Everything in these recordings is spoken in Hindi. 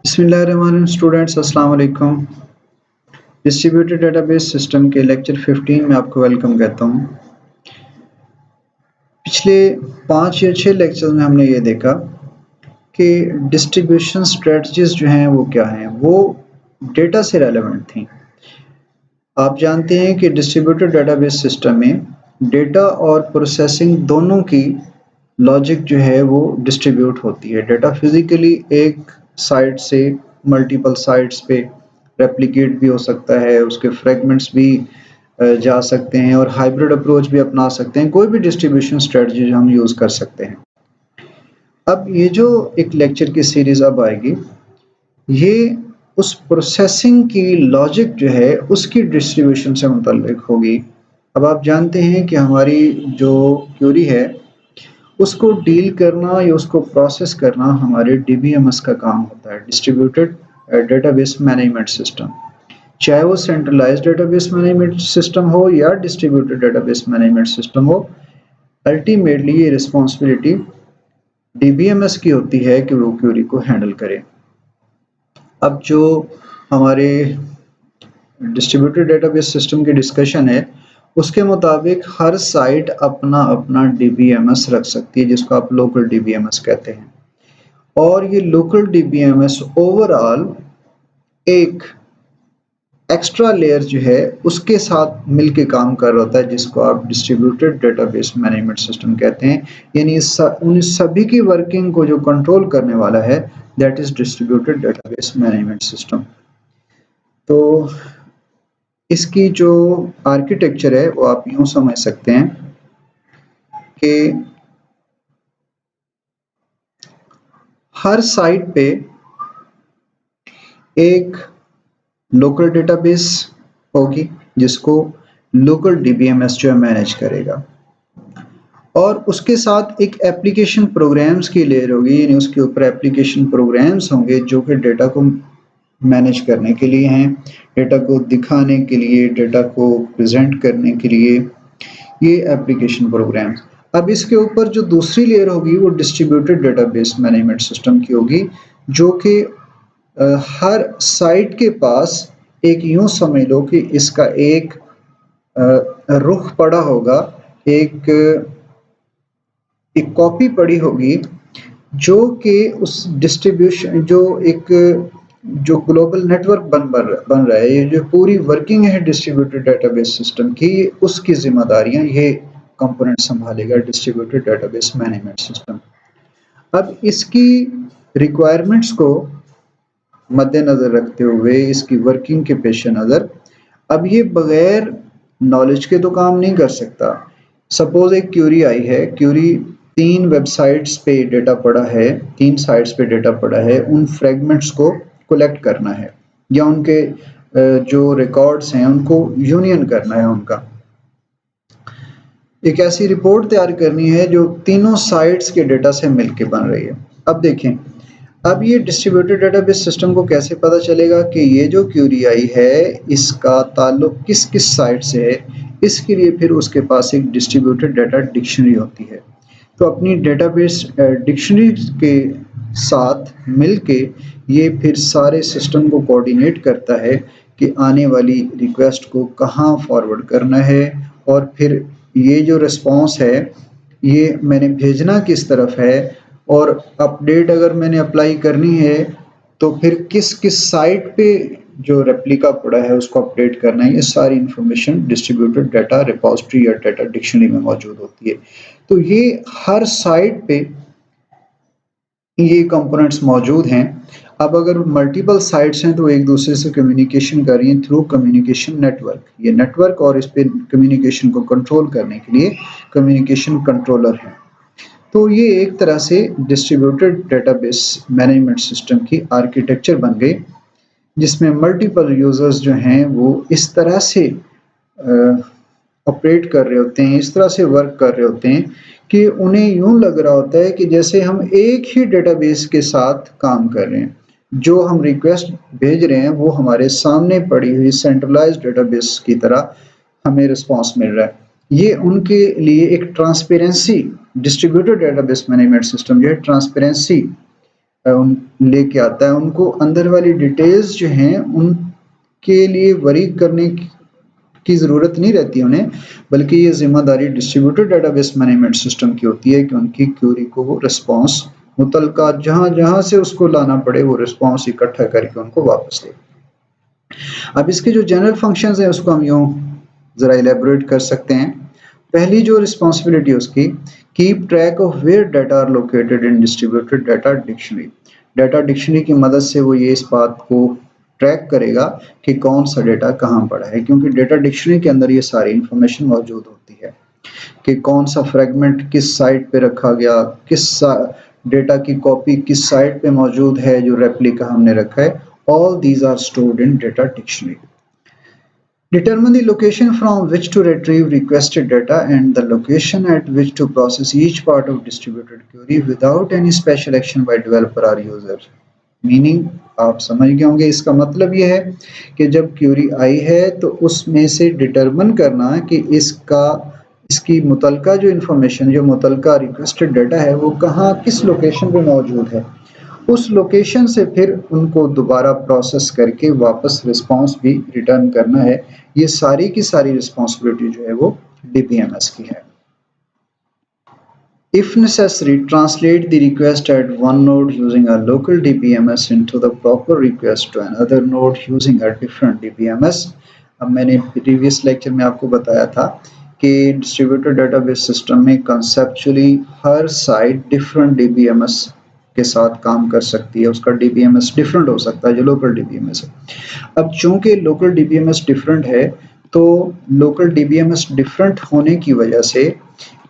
बिस्मिल्लाहिर्रहमानिर्रहीम स्टूडेंट्स अस्सलाम वालेकुम। डिस्ट्रीब्यूटेड डेटाबेस सिस्टम के लेक्चर 15 में आपको वेलकम कहता हूँ। पिछले 5 या 6 लेक्चर में हमने ये देखा कि डिस्ट्रीब्यूशन स्ट्रेटजीज जो हैं वो क्या हैं, वो डेटा से रेलेवेंट थी। आप जानते हैं कि डिस्ट्रीब्यूटेड डेटाबेस सिस्टम में डेटा और प्रोसेसिंग दोनों की लॉजिक जो है वो डिस्ट्रीब्यूट होती है। डेटा फिजिकली एक साइट से मल्टीपल साइट्स पे रेप्लिकेट भी हो सकता है, उसके फ्रेगमेंट्स भी जा सकते हैं और हाइब्रिड अप्रोच भी अपना सकते हैं। कोई भी डिस्ट्रीब्यूशन स्ट्रेटजी हम यूज़ कर सकते हैं। अब ये जो एक लेक्चर की सीरीज़ अब आएगी, ये उस प्रोसेसिंग की लॉजिक जो है उसकी डिस्ट्रीब्यूशन से मुतल्लिक होगी। अब आप जानते हैं कि हमारी जो क्वेरी है उसको डील करना या उसको प्रोसेस करना हमारे डीबीएमएस का काम होता है, डिस्ट्रीब्यूटेड डेटाबेस मैनेजमेंट सिस्टम। चाहे वो सेंट्रलाइज्ड डेटाबेस मैनेजमेंट सिस्टम हो या डिस्ट्रीब्यूटेड डेटाबेस मैनेजमेंट सिस्टम हो, अल्टीमेटली ये रिस्पॉन्सिबिलिटी डीबीएमएस की होती है कि वो क्वेरी को हैंडल करे। अब जो हमारे डिस्ट्रीब्यूटेड डेटाबेस सिस्टम की डिस्कशन है उसके मुताबिक हर साइट अपना अपना डीबीएमएस रख सकती है, जिसको आप लोकल डीबीएमएस कहते हैं। और ये लोकल डीबीएमएस ओवरऑल एक एक्स्ट्रा लेयर जो है उसके साथ मिलके काम कर रहा होता है, जिसको आप डिस्ट्रीब्यूटेड डेटाबेस मैनेजमेंट सिस्टम कहते हैं। यानी उन सभी की वर्किंग को जो कंट्रोल करने वाला है, that is distributed database management system. तो इसकी जो आर्किटेक्चर है वो आप यूं समझ सकते हैं कि हर साइट पे एक लोकल डेटाबेस होगी जिसको लोकल डीबीएमएस जो है मैनेज करेगा, और उसके साथ एक एप्लीकेशन प्रोग्राम्स की लेयर होगी, यानी उसके ऊपर एप्लीकेशन प्रोग्राम्स होंगे जो कि डेटा को मैनेज करने के लिए हैं, डेटा को दिखाने के लिए, डेटा को प्रेजेंट करने के लिए, ये एप्लीकेशन प्रोग्राम्स। अब इसके ऊपर जो दूसरी लेयर होगी वो डिस्ट्रीब्यूटेड डेटाबेस मैनेजमेंट सिस्टम की होगी, जो कि हर साइट के पास एक यूं समझ लो कि इसका एक रुख पड़ा होगा, एक कॉपी पड़ी होगी, जो कि उस डिस्ट्रीब्यूशन जो ग्लोबल नेटवर्क बन रहा है, ये जो पूरी वर्किंग है डिस्ट्रीब्यूटेड डेटाबेस सिस्टम की, उसकी जिम्मेदारियां ये कंपोनेंट संभालेगा डिस्ट्रीब्यूटेड डेटाबेस मैनेजमेंट सिस्टम। अब इसकी रिक्वायरमेंट्स को मद्देनजर रखते हुए, इसकी वर्किंग के पेश नज़र, अब ये बगैर नॉलेज के तो काम नहीं कर सकता। सपोज एक क्यूरी आई है, क्यूरी 3 वेबसाइट्स पे डेटा पड़ा है, 3 साइट्स पे डेटा पड़ा है, उन फ्रेगमेंट्स को कलेक्ट करना है या उनके जो रिकॉर्ड्स हैं उनको यूनियन करना है उनका। एक ऐसी रिपोर्ट तैयार करनी है जो तीनों साइट्स के डेटा से मिलके बन रही है। अब देखें, अब ये डिस्ट्रीब्यूटेड डेटाबेस सिस्टम को कैसे पता चलेगा कि ये जो क्यूरी आई है इसका ताल्लुक किस किस साइट से है। इसके लिए फिर उसके पास एक डिस्ट्रीब्यूटेड डेटा डिक्शनरी होती है। तो अपनी डेटाबेस डिक्शनरी के साथ मिलके ये फिर सारे सिस्टम को कोऑर्डिनेट करता है कि आने वाली रिक्वेस्ट को कहाँ फॉरवर्ड करना है, और फिर ये जो रिस्पॉन्स है ये मैंने भेजना किस तरफ है, और अपडेट अगर मैंने अप्लाई करनी है तो फिर किस किस साइट पे जो रेप्लिका पड़ा है उसको अपडेट करना है। ये सारी इंफॉर्मेशन डिस्ट्रीब्यूटेड डेटा रिपोजिटरी या डेटा डिक्शनरी में मौजूद होती है। तो ये हर साइट पे ये कंपोनेंट्स मौजूद हैं। अब अगर मल्टीपल साइट्स हैं तो एक दूसरे से कम्युनिकेशन कर रही हैं थ्रू कम्युनिकेशन नेटवर्क। ये नेटवर्क और इस पे कम्युनिकेशन को कंट्रोल करने के लिए कम्युनिकेशन कंट्रोलर हैं। तो ये एक तरह से डिस्ट्रीब्यूटेड डेटाबेस मैनेजमेंट सिस्टम की आर्किटेक्चर बन गई, जिसमें मल्टीपल यूजर्स जो हैं वो इस तरह से ऑपरेट कर रहे होते हैं, इस तरह से वर्क कर रहे होते हैं कि उन्हें यूं लग रहा होता है कि जैसे हम एक ही डेटाबेस के साथ काम कर रहे हैं। जो हम रिक्वेस्ट भेज रहे हैं वो हमारे सामने पड़ी हुई सेंट्रलाइज्ड डेटाबेस की तरह हमें रिस्पॉन्स मिल रहा है। ये उनके लिए एक transparency, distributed database management system जो है ट्रांसपेरेंसी लेके आता है, उनको अंदर वाली डिटेल्स जो हैं उनके लिए वरी करने की ज़रूरत नहीं रहती उन्हें, बल्कि ये ज़िम्मेदारी डिस्ट्रीब्यूटेड डेटाबेस मैनेजमेंट सिस्टम की होती है कि उनकी क्यूरी को वो रिस्पॉन्स मुतलका जहाँ से उसको लाना पड़े वो रिस्पॉन्स इकट्ठा करके उनको वापस दे। अब इसके जो जनरल फंक्शंस हैं उसको हम यूँ ज़रा इलेबोरेट कर सकते हैं। पहली जो रिस्पॉन्सिबिलिटी है उसकी, keep track of where data are located in distributed data dictionary. Data dictionary की मदद से वो ये इस बात को ट्रैक करेगा कि कौन सा डेटा कहाँ पड़ा है, क्योंकि डेटा डिक्शनरी के अंदर ये सारी इंफॉर्मेशन मौजूद होती है कि कौन सा फ्रेगमेंट किस साइट पे रखा गया, किस डेटा की कॉपी किस साइट पे मौजूद है, जो रेप्लिका हमने रखा है। All these are stored in data dictionary. Determine the location from which to retrieve requested data and the location at which to process each part of distributed query without any special action by developer or user. Meaning आप समझ गए होंगे, इसका मतलब ये है कि जब क्यूरी आई है तो उसमें से डिटरमिन करना कि इसकी मुतलका जो इन्फॉर्मेशन, जो मुतलका रिक्वेस्टेड डाटा है वो कहाँ किस लोकेशन पे मौजूद है, उस लोकेशन से फिर उनको दोबारा प्रोसेस करके वापस रिस्पॉन्स भी रिटर्न करना है। ये सारी की सारी रिस्पॉन्सिबिलिटी जो है वो डीबीएमएस की है। If necessary, translate the request at one node using a local DBMS into the proper request to another node using a different DBMS. अब मैंने प्रीवियस लेक्चर में आपको बताया था कि डिस्ट्रीब्यूटेड डेटाबेस सिस्टम में कंसेप्चुअली हर साइट डिफरेंट डीबीएमएस के साथ काम कर सकती है, उसका डीबीएमएस डिफरेंट हो सकता है जो लोकल डीबीएमएस है। अब चूंकि लोकल डीबीएमएस डिफरेंट है तो लोकल डीबीएमएस डिफरेंट होने की वजह से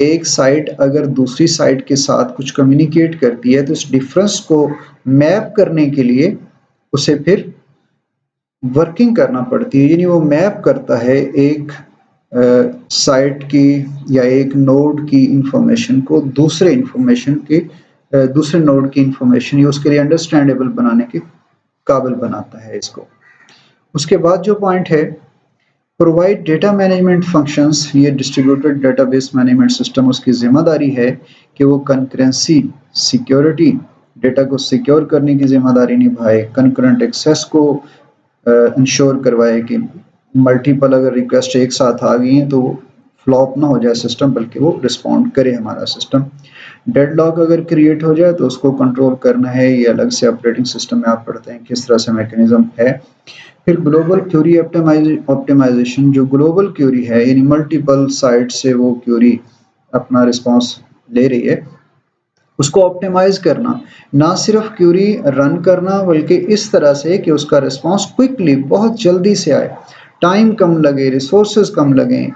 एक साइट अगर दूसरी साइट के साथ कुछ कम्युनिकेट करती है तो इस डिफरेंस को मैप करने के लिए उसे फिर वर्किंग करना पड़ती है, यानी वो मैप करता है एक साइट की या एक नोड की इंफॉर्मेशन को दूसरे नोड की इंफॉर्मेशन या उसके लिए अंडरस्टैंडेबल बनाने के काबिल बनाता है इसको। उसके बाद जो पॉइंट है, प्रोवाइड डेटा मैनेजमेंट फंक्शंस, ये डिस्ट्रीब्यूटेड डेटाबेस मैनेजमेंट सिस्टम उसकी जिम्मेदारी है कि वो कंकरेंसी, सिक्योरिटी, डेटा को सिक्योर करने की जिम्मेदारी निभाए, कंकरेंट एक्सेस को इंश्योर करवाए कि मल्टीपल अगर रिक्वेस्ट एक साथ आ गई हैं तो फ्लॉप ना हो जाए सिस्टम, बल्कि वो रिस्पॉन्ड करे हमारा सिस्टम। डेडलॉक अगर क्रिएट हो जाए तो उसको कंट्रोल करना है, ये अलग से ऑपरेटिंग सिस्टम में आप पढ़ते हैं किस तरह से मैकेनिज्म है। फिर ग्लोबल क्यूरी ऑप्टिमाइजेशन, जो ग्लोबल क्यूरी है यानी मल्टीपल साइट से वो क्यूरी अपना रिस्पॉन्स ले रही है, उसको ऑप्टिमाइज करना, ना सिर्फ क्यूरी रन करना बल्कि इस तरह से कि उसका रिस्पॉन्स क्विकली बहुत जल्दी से आए, टाइम कम लगे, रिसोर्सेज कम लगें,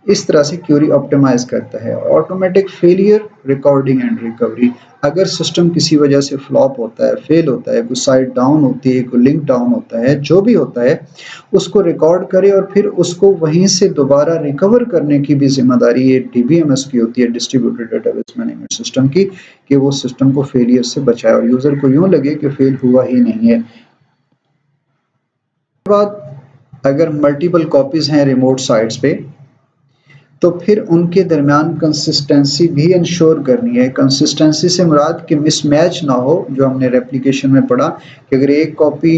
इस तरह से क्यूरी ऑप्टिमाइज करता है। Automatic failure recording and recovery, अगर सिस्टम किसी वजह से फ्लॉप होता है, फेल होता है, कोई साइट डाउन होती है, कोई लिंक डाउन होता है, जो भी होता है उसको रिकॉर्ड करे और फिर उसको वहीं से दोबारा रिकवर करने की भी जिम्मेदारी ये डीबीएमएस की होती है, डिस्ट्रीब्यूटेड डेटाबेस मैनेजमेंट सिस्टम की, कि वो सिस्टम को फेलियर से बचाए और यूजर को यूं लगे कि फेल हुआ ही नहीं है। बाद अगर मल्टीपल कॉपीज हैं रिमोट साइट्स पे तो फिर उनके दरमियान कंसिस्टेंसी भी इंश्योर करनी है। कंसिस्टेंसी से मुराद कि मिसमैच ना हो, जो हमने रेप्लिकेशन में पढ़ा कि अगर एक कॉपी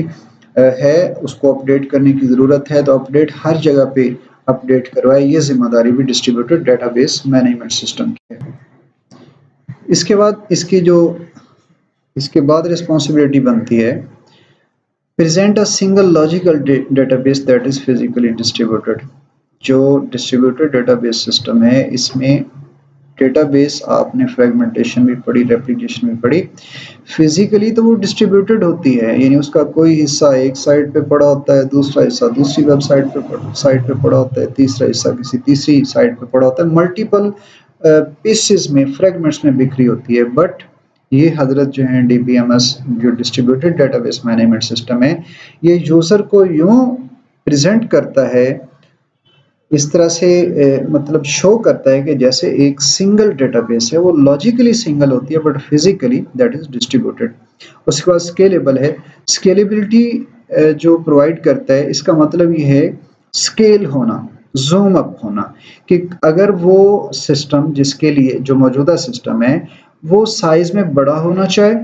है उसको अपडेट करने की ज़रूरत है तो अपडेट हर जगह पे अपडेट करवाए, ये जिम्मेदारी भी डिस्ट्रीब्यूटेड डेटाबेस मैनेजमेंट सिस्टम की है। इसके बाद रिस्पॉन्सिबिलिटी बनती है, present a single logical database that is physically distributed. जो डिस्ट्रीब्यूटेड डेटाबेस सिस्टम है इसमें डेटाबेस आपने फ्रेगमेंटेशन भी पढ़ी, रेप्लिकेशन भी पढ़ी, फिजिकली तो वो डिस्ट्रीब्यूटेड होती है, यानी उसका कोई हिस्सा एक साइट पे पड़ा होता है, दूसरा हिस्सा दूसरी वेबसाइट पे पड़ा होता है, तीसरा हिस्सा किसी तीसरी साइट पे पड़ा होता है, मल्टीपल पीसेस में, फ्रेगमेंट्स में बिखरी होती है। बट ये हजरत जो है डीबीएमएस, जो डिस्ट्रीब्यूटेड डेटाबेस मैनेजमेंट सिस्टम है, ये यूजर को यूं प्रेजेंट करता है, इस तरह से मतलब शो करता है कि जैसे एक सिंगल डेटाबेस है, वो लॉजिकली सिंगल होती है but physically that is distributed. उसके बाद स्केलेबल है, स्केलेबिलिटी जो प्रोवाइड करता है, इसका मतलब ये है स्केल होना, जूम अप होना, कि अगर वो सिस्टम जिसके लिए जो मौजूदा सिस्टम है वो साइज में बड़ा होना चाहे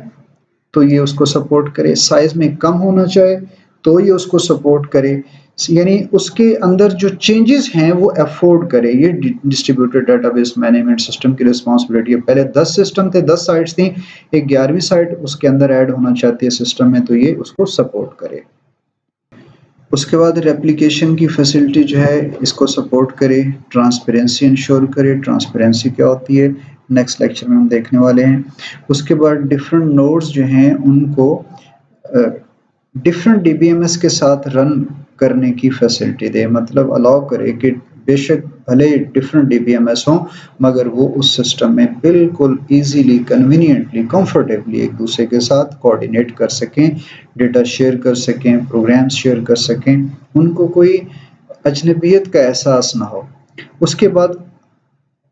तो ये उसको सपोर्ट करे, साइज में कम होना चाहे तो ये उसको सपोर्ट करे, यानी उसके अंदर जो चेंजेस हैं वो अफोर्ड करे। ये डिस्ट्रीब्यूटेड डेटाबेस मैनेजमेंट सिस्टम की रिस्पॉन्सिबिलिटी है। पहले 10 सिस्टम थे, 10 साइट्स थी, एक 11वीं साइट उसके अंदर ऐड होना चाहती है सिस्टम में, तो ये उसको सपोर्ट करे। उसके बाद रेप्लिकेशन की फैसिलिटी जो है इसको सपोर्ट करे, ट्रांसपेरेंसी इंश्योर करे। ट्रांसपेरेंसी क्या होती है नेक्स्ट लेक्चर में हम देखने वाले हैं। उसके बाद डिफरेंट नोड्स जो हैं उनको डिफरेंट डीबीएमएस के साथ रन करने की फैसिलिटी दे, मतलब अलाउ करे कि बेशक भले डिफरेंट डीबीएमएस हों मगर वो उस सिस्टम में बिल्कुल इजीली, कन्वीनियंटली, कंफर्टेबली एक दूसरे के साथ कोऑर्डिनेट कर सकें, डेटा शेयर कर सकें, प्रोग्राम्स शेयर कर सकें, उनको कोई अजनबियत का एहसास ना हो। उसके बाद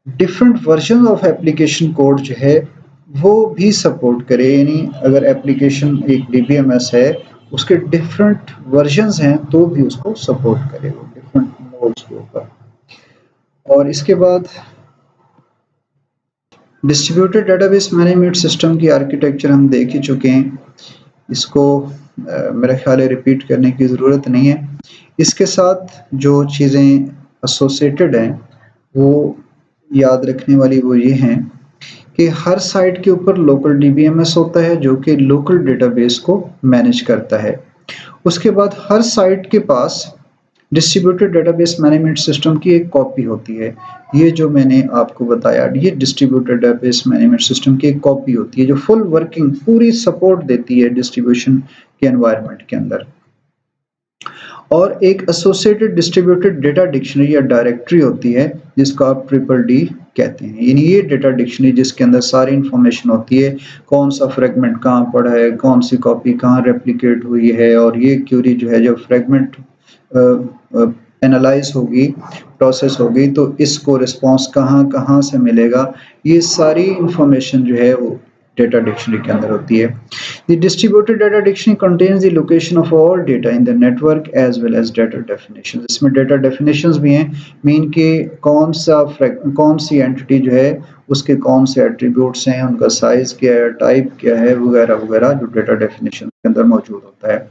different version of application code जो है वो भी सपोर्ट करे, यानी अगर एप्लीकेशन एक डीबीएमएस है उसके डिफरेंट वर्जन्स हैं तो भी उसको सपोर्ट करे वो डिफरेंट नोड्स के ऊपर। और इसके बाद डिस्ट्रीब्यूटेड डेटाबेस मैनेजमेंट सिस्टम की आर्किटेक्चर हम देख ही चुके हैं, इसको मेरा ख्याल है रिपीट करने की ज़रूरत नहीं है। इसके साथ जो चीज़ें एसोसिएटेड हैं वो याद रखने वाली वो ये हैं कि हर साइट के ऊपर लोकल डीबीएमएस होता है जो कि लोकल डेटाबेस को मैनेज करता है। उसके बाद हर साइट के पास डिस्ट्रीब्यूटेड डेटाबेस मैनेजमेंट सिस्टम की एक कॉपी होती है। ये जो मैंने आपको बताया ये डिस्ट्रीब्यूटेड डेटाबेस मैनेजमेंट सिस्टम की एक कॉपी होती है जो फुल वर्किंग पूरी सपोर्ट देती है डिस्ट्रीब्यूशन के एनवायरनमेंट के अंदर। और एक एसोसिएटेड डिस्ट्रीब्यूटेड डेटा डिक्शनरी या डायरेक्टरी होती है जिसको आप ट्रिपल डी कहते हैं, यानी ये डेटा डिक्शनरी जिसके अंदर सारी इंफॉर्मेशन होती है, कौन सा फ्रेगमेंट कहाँ पड़ा है, कौन सी कॉपी कहाँ रेप्लिकेट हुई है, और ये क्यूरी जो है जब फ्रेगमेंट एनालाइज होगी, प्रोसेस होगी, तो इसको रिस्पॉन्स कहाँ कहाँ से मिलेगा, ये सारी इंफॉर्मेशन जो है वो डेटा डिक्शनरी के अंदर होती है। The distributed data dictionary contains the location of all data in the network as well as data definitions. इसमें डेटा डेफिनेशंस भी हैं, मीन के कौन सी एंटिटी जो है उसके कौन से एट्रीब्यूट्स हैं, उनका साइज क्या है, टाइप क्या है, वगैरह वगैरह जो डेटा डेफिनेशन के अंदर मौजूद होता है।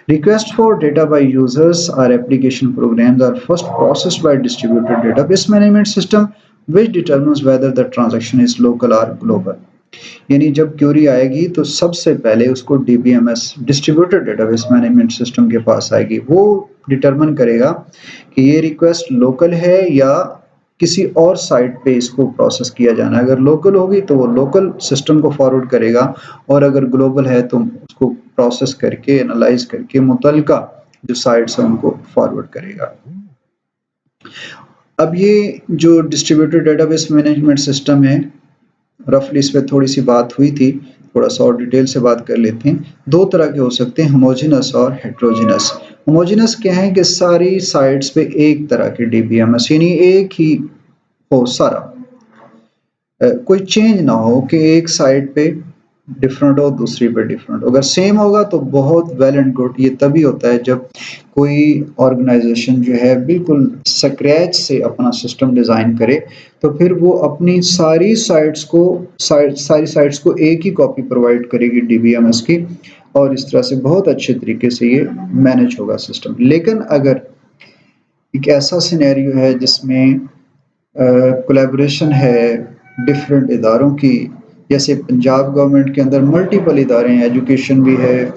Requests for data by users or application programs are first processed by distributed database management system, which determines whether the transaction is local or global. यानी जब क्यूरी आएगी तो सबसे पहले उसको DBMS distributed database management system के पास आएगी, वो डिटरमिन करेगा कि ये रिक्वेस्ट लोकल है या किसी और साइट पे इसको प्रोसेस किया जाना है। अगर लोकल होगी तो वो लोकल सिस्टम को फॉरवर्ड करेगा, और अगर ग्लोबल है तो उसको प्रोसेस करके एनालाइज करके मुतलका जो साइट्स हैं उनको फॉरवर्ड करेगा। अब ये जो डिस्ट्रीब्यूटेड डेटाबेस मैनेजमेंट सिस्टम है, रफली इस पर थोड़ी सी बात हुई थी, थोड़ा सा और डिटेल से बात कर लेते हैं। दो तरह के हो सकते हैं, होमोजेनस और हेट्रोजेनस। होमोजेनस क्या है कि सारी साइट्स पे एक तरह के डीबीएमएस, यानी एक ही हो सारा, कोई चेंज ना हो कि एक साइट पे डिफरेंट हो दूसरी पे डिफरेंट। अगर सेम होगा तो बहुत वेल एंड गुड। ये तभी होता है जब कोई ऑर्गेनाइजेशन जो है बिल्कुल स्क्रैच से अपना सिस्टम डिज़ाइन करे, तो फिर वो अपनी सारी साइट्स को एक ही कॉपी प्रोवाइड करेगी डीबीएमएस की, और इस तरह से बहुत अच्छे तरीके से ये मैनेज होगा सिस्टम। लेकिन अगर एक ऐसा सिनेरियो है जिसमें कोलैबोरेशन है डिफरेंट इदारों की, जैसे पंजाब गवर्नमेंट के अंदर मल्टीपल इदारे हैं, एजुकेशन भी है,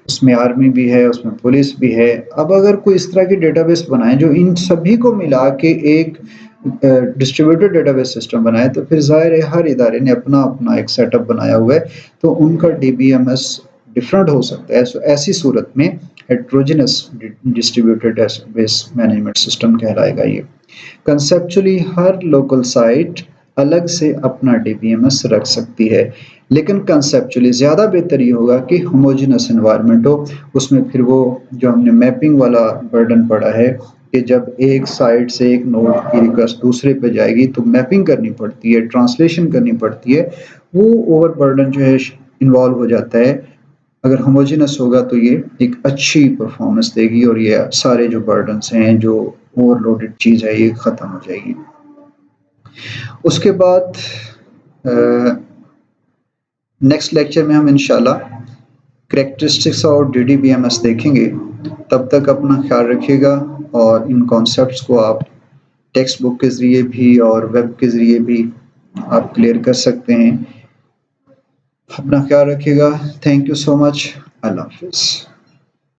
उसमें आर्मी भी है, उसमें पुलिस भी है। अब अगर कोई इस तरह की डेटाबेस बनाए जो इन सभी को मिला के एक डिस्ट्रीब्यूटेड डेटाबेस सिस्टम बनाए, तो फिर ज़ाहिर है हर इदारे ने अपना अपना एक सेटअप बनाया हुआ है, तो उनका डीबीएमएस डिफरेंट हो सकता है। ऐसी सूरत में heterogeneous distributed database management system कहलाएगा ये। कंसेप्चुअली हर लोकल साइट अलग से अपना डीबीएमएस रख सकती है, लेकिन कंसेप्चुअली ज़्यादा बेहतर ये होगा कि होमोजेनस एनवायरनमेंट हो। उसमें फिर वो जो हमने मैपिंग वाला बर्डन पड़ा है कि जब एक साइट से एक नोड की रिक्वेस्ट दूसरे पे जाएगी तो मैपिंग करनी पड़ती है, ट्रांसलेशन करनी पड़ती है, वो ओवर बर्डन जो है इन्वॉल्व हो जाता है। अगर होमोजेनस होगा तो ये एक अच्छी परफॉर्मेंस देगी और ये सारे जो बर्डन्स हैं, जो ओवरलोडेड चीज़ है, ये ख़त्म हो जाएगी। उसके बाद नेक्स्ट लेक्चर में हम इंशाल्लाह करेक्टरिस्टिक्स और DDBMS देखेंगे। तब तक अपना ख्याल रखिएगा और इन कॉन्सेप्ट्स को आप टेक्स्ट बुक के ज़रिए भी और वेब के ज़रिए भी आप क्लियर कर सकते हैं। अपना ख्याल रखिएगा। Thank you so much. अल्लाह हाफिज़।